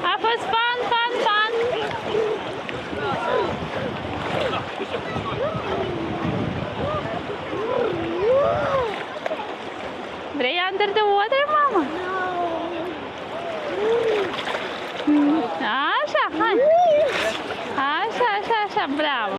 A fost fan. Vrei under the water, mama? Așa, hai! Așa, bravo!